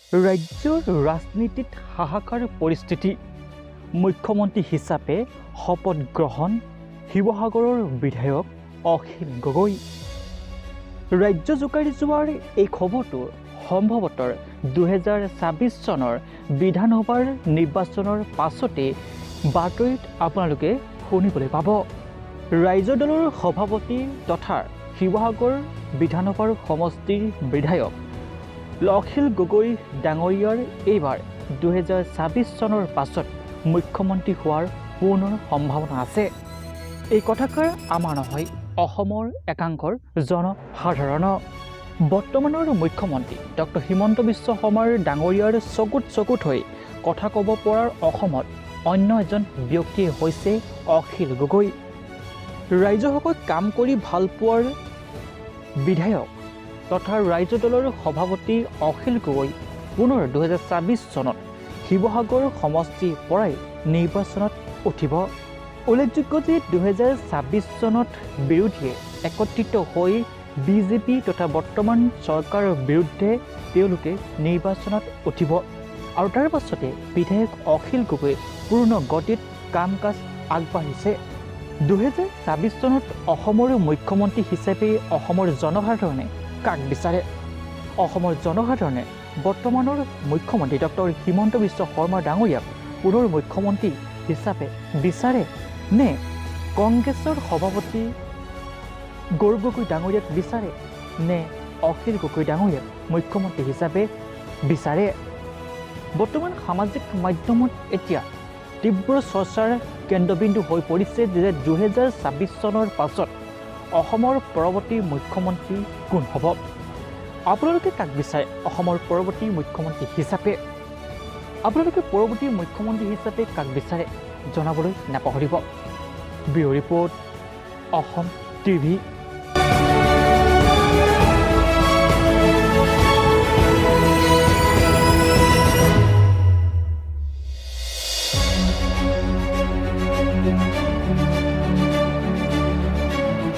ৰাজ্যৰ ৰাজনীতিত হাহাকাৰ পৰিস্থিতি। মুখ্যমন্ত্ৰী হিচাপে শপত গ্ৰহণ শিৱসাগৰৰ বিধায়ক অখিল গগৈ। ৰাজ্য জোকাৰি যোৱাৰ এই খবৰটো সম্ভৱতঃ 2026 চনৰ বিধানসভাৰ নিৰ্বাচনৰ পাছতে বাতৰিত আপোনালোকে শুনিবলৈ পাব। ৰাইজৰ দলৰ সভাপতি তথা শিৱসাগৰ বিধানসভাৰ সমষ্টিৰ বিধায়ক অখিল গগৈ ডাঙৰীয়াৰ এইবাৰ 2026 চনৰ পাছত মুখ্যমন্ত্ৰী হোৱাৰ পূৰ্ণ সম্ভাৱনা আছে। এই কথাষাৰ আমাৰ নহয়, অসমৰ একাংশৰ জনসাধাৰণ। বৰ্তমানৰ মুখ্যমন্ত্ৰী ডক্টৰ হিমন্ত বিশ্ব শৰ্মাৰ ডাঙৰীয়াৰ চকুত হৈ কথা ক'ব পৰাৰ অসমত অন্য এজন ব্যক্তিয়ে হৈছে অখিল গগৈ। ৰাইজৰ হকে কাম কৰি ভাল পোৱাৰ বিধায়ক তথা ৰাইজ দলৰ সভাপতি অখিল গগৈ পুনৰ 2026 চনত শিৱসাগৰ সমষ্টিৰ পৰাই নিৰ্বাচনত উঠিব। উল্লেখযোগ্য যে 2026 চনত বিৰোধীয়ে একত্ৰিত হৈ বিজেপি তথা বৰ্তমান চৰকাৰৰ বিৰুদ্ধে তেওঁলোকে নিৰ্বাচনত উঠিব আৰু তাৰ পাছতে বিধায়ক অখিল গগৈ পূৰ্ণ গতিত কাম কাজ আগবাঢ়িছে। 2026 চনত অসমৰ মুখ্যমন্ত্ৰী হিচাপে অসমৰ জনসাধাৰণে কাক বিচাৰে? অসমৰ জনসাধাৰণে বৰ্তমানৰ মুখ্যমন্ত্ৰী ডক্টৰ হিমন্ত বিশ্ব শৰ্মা ডাঙৰীয়াক পুনৰ মুখ্যমন্ত্ৰী হিচাপে বিচাৰে নে কংগ্ৰেছৰ সভাপতি গৌৰৱ গগৈ ডাঙৰীয়াক বিচাৰে নে অখিল গগৈ ডাঙৰীয়াক মুখ্যমন্ত্ৰী হিচাপে বিচাৰে? বৰ্তমান সামাজিক মাধ্যমত এতিয়া তীব্ৰ চৰ্চাৰ কেন্দ্ৰবিন্দু হৈ পৰিছে যে 2026 চনৰ পাছত অসমৰ পৰৱৰ্তী মুখ্যমন্ত্ৰী কোন হ'ব? আপোনালোকে কাক বিচাৰে অসমৰ পৰৱৰ্তী মুখ্যমন্ত্ৰী হিচাপে? আপোনালোকে পৰৱৰ্তী মুখ্যমন্ত্ৰী হিচাপে কাক বিচাৰে জনাবলৈ নাপাহৰিব। Bureau report, Assam TV.